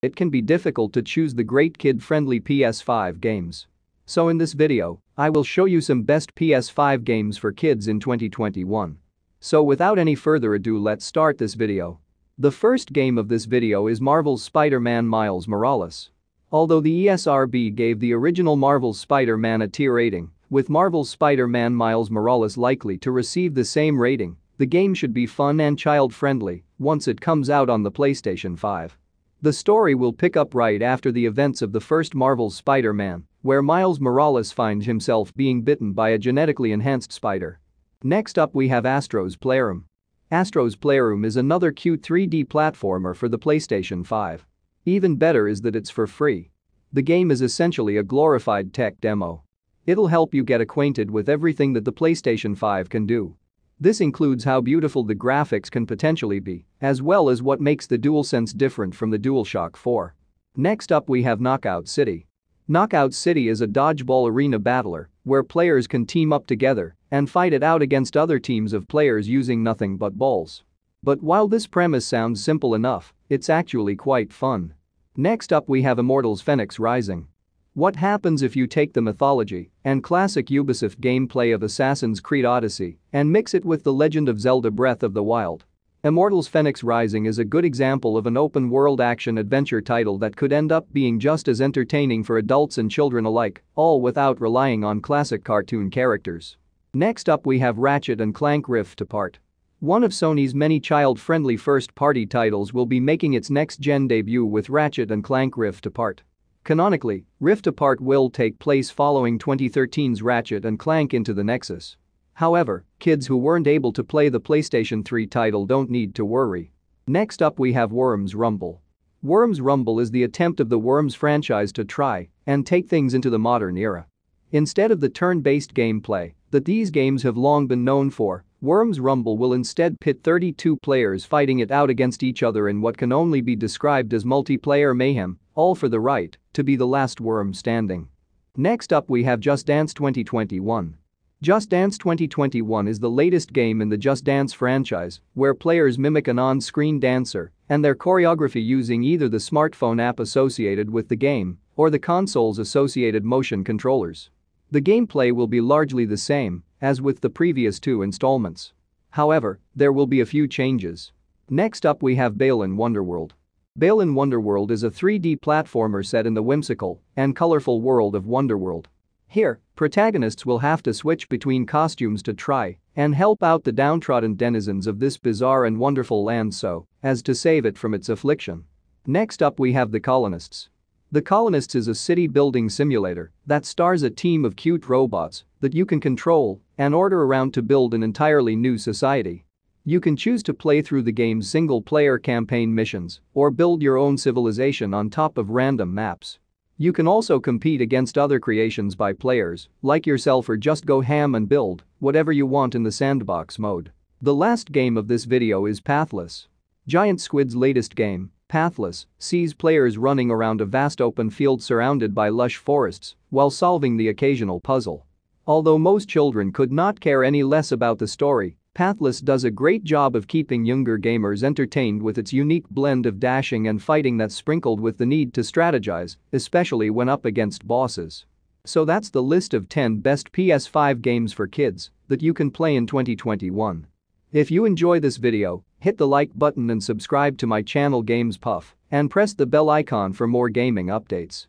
it can be difficult to choose the great kid-friendly PS5 games. So in this video, I will show you some best PS5 games for kids in 2021. So without any further ado, let's start this video. The first game of this video is Marvel's Spider-Man Miles Morales. Although the ESRB gave the original Marvel's Spider-Man a tier rating, with Marvel's Spider-Man Miles Morales likely to receive the same rating, the game should be fun and child-friendly once it comes out on the PlayStation 5. The story will pick up right after the events of the first Marvel's Spider-Man, where Miles Morales finds himself being bitten by a genetically enhanced spider. Next up we have Astro's Playroom. Astro's Playroom is another cute 3D platformer for the PlayStation 5. Even better is that it's for free. The game is essentially a glorified tech demo. It'll help you get acquainted with everything that the PlayStation 5 can do. This includes how beautiful the graphics can potentially be, as well as what makes the DualSense different from the DualShock 4. Next up we have Knockout City. Knockout City is a dodgeball arena battler where players can team up together and fight it out against other teams of players using nothing but balls. But while this premise sounds simple enough, it's actually quite fun. Next up we have Immortals Fenyx Rising. What happens if you take the mythology and classic Ubisoft gameplay of Assassin's Creed Odyssey and mix it with The Legend of Zelda Breath of the Wild? Immortals Fenyx Rising is a good example of an open-world action-adventure title that could end up being just as entertaining for adults and children alike, all without relying on classic cartoon characters. Next up we have Ratchet and Clank Rift Apart. One of Sony's many child-friendly first-party titles will be making its next-gen debut with Ratchet and Clank Rift Apart. Canonically, Rift Apart will take place following 2013's Ratchet and Clank Into the Nexus. However, kids who weren't able to play the PlayStation 3 title don't need to worry. Next up we have Worms Rumble. Worms Rumble is the attempt of the Worms franchise to try and take things into the modern era. Instead of the turn-based gameplay that these games have long been known for, Worms Rumble will instead pit 32 players fighting it out against each other in what can only be described as multiplayer mayhem, all for the right to be the last worm standing. Next up we have Just Dance 2021. Just Dance 2021 is the latest game in the Just Dance franchise, where players mimic an on-screen dancer and their choreography using either the smartphone app associated with the game or the console's associated motion controllers. The gameplay will be largely the same as with the previous two installments. However, there will be a few changes. Next up we have BALAN WONDERWORLD. BALAN WONDERWORLD is a 3D platformer set in the whimsical and colorful world of Wonderworld. Here, protagonists will have to switch between costumes to try and help out the downtrodden denizens of this bizarre and wonderful land so as to save it from its affliction. Next up we have The Colonists. The Colonists is a city-building simulator that stars a team of cute robots that you can control and order around to build an entirely new society. You can choose to play through the game's single-player campaign missions or build your own civilization on top of random maps. You can also compete against other creations by players like yourself or just go ham and build whatever you want in the sandbox mode. The last game of this video is Pathless. Giant Squid's latest game, Pathless, sees players running around a vast open field surrounded by lush forests while solving the occasional puzzle. Although most children could not care any less about the story, Pathless does a great job of keeping younger gamers entertained with its unique blend of dashing and fighting that's sprinkled with the need to strategize, especially when up against bosses. So that's the list of 10 best PS5 games for kids that you can play in 2021. If you enjoy this video, hit the like button and subscribe to my channel Games Puff and press the bell icon for more gaming updates.